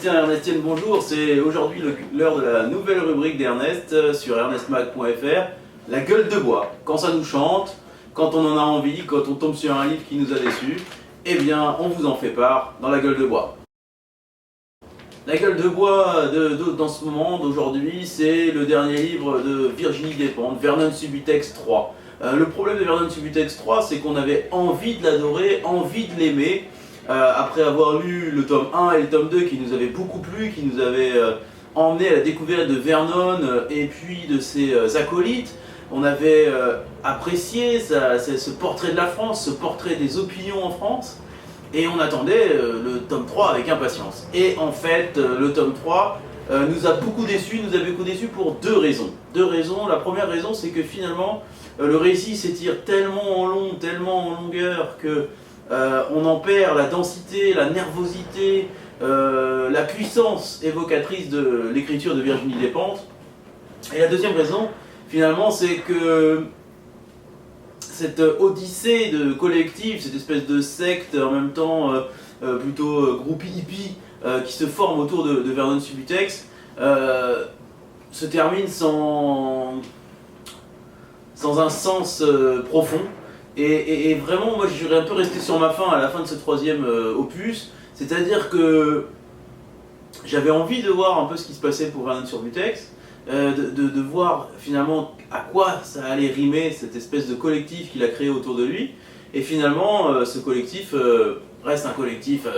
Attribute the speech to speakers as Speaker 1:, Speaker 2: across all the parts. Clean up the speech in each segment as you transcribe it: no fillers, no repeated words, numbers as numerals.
Speaker 1: Ernestien et Ernestienne, bonjour. C'est aujourd'hui l'heure de la nouvelle rubrique d'Ernest sur ernestmag.fr. La gueule de bois. Quand ça nous chante, quand on en a envie, quand on tombe sur un livre qui nous a déçus, eh bien on vous en fait part dans la gueule de bois. La gueule de bois dans ce moment d'aujourd'hui, c'est le dernier livre de Virginie Despentes, Vernon Subutex 3. Le problème de Vernon Subutex 3, c'est qu'on avait envie de l'adorer, envie de l'aimer. Après avoir lu le tome 1 et le tome 2 qui nous avaient beaucoup plu, qui nous avaient emmené à la découverte de Vernon et puis de ses acolytes, on avait apprécié ce portrait de la France, ce portrait des opinions en France, et on attendait le tome 3 avec impatience. Et en fait, le tome 3 nous a beaucoup déçus, pour deux raisons. La première raison, c'est que finalement, le récit s'étire tellement en long, tellement en longueur que on en perd la densité, la nervosité, la puissance évocatrice de l'écriture de Virginie Despentes. Et la deuxième raison, finalement, c'est que cette odyssée de collectif, cette espèce de secte en même temps plutôt groupie hippie qui se forme autour de Vernon Subutex se termine sans un sens profond. Et vraiment, moi je suis un peu resté sur ma faim à la fin de ce troisième opus, c'est-à-dire que j'avais envie de voir un peu ce qui se passait pour Vernon Subutex, de voir finalement à quoi ça allait rimer cette espèce de collectif qu'il a créé autour de lui, et finalement ce collectif reste un collectif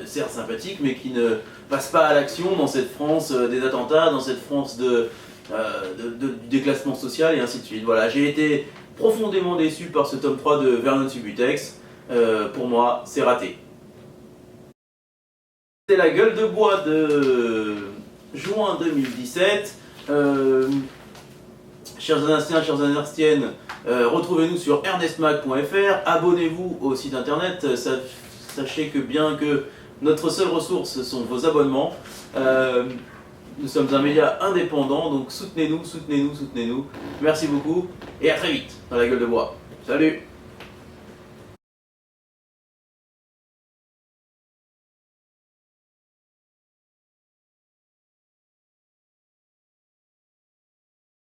Speaker 1: certes sympathique, mais qui ne passe pas à l'action dans cette France des attentats, dans cette France du déclassement social et ainsi de suite. Voilà, j'ai été profondément déçu par ce tome 3 de Vernon Subutex. Pour moi, c'est raté. C'est la gueule de bois de juin 2017. Chers Ernestiens, chères Ernestiennes, retrouvez-nous sur ernestmag.fr. Abonnez-vous au site internet. Sachez que bien que notre seule ressource sont vos abonnements, nous sommes un média indépendant, donc soutenez-nous. Merci beaucoup et à très vite dans la gueule de bois. Salut!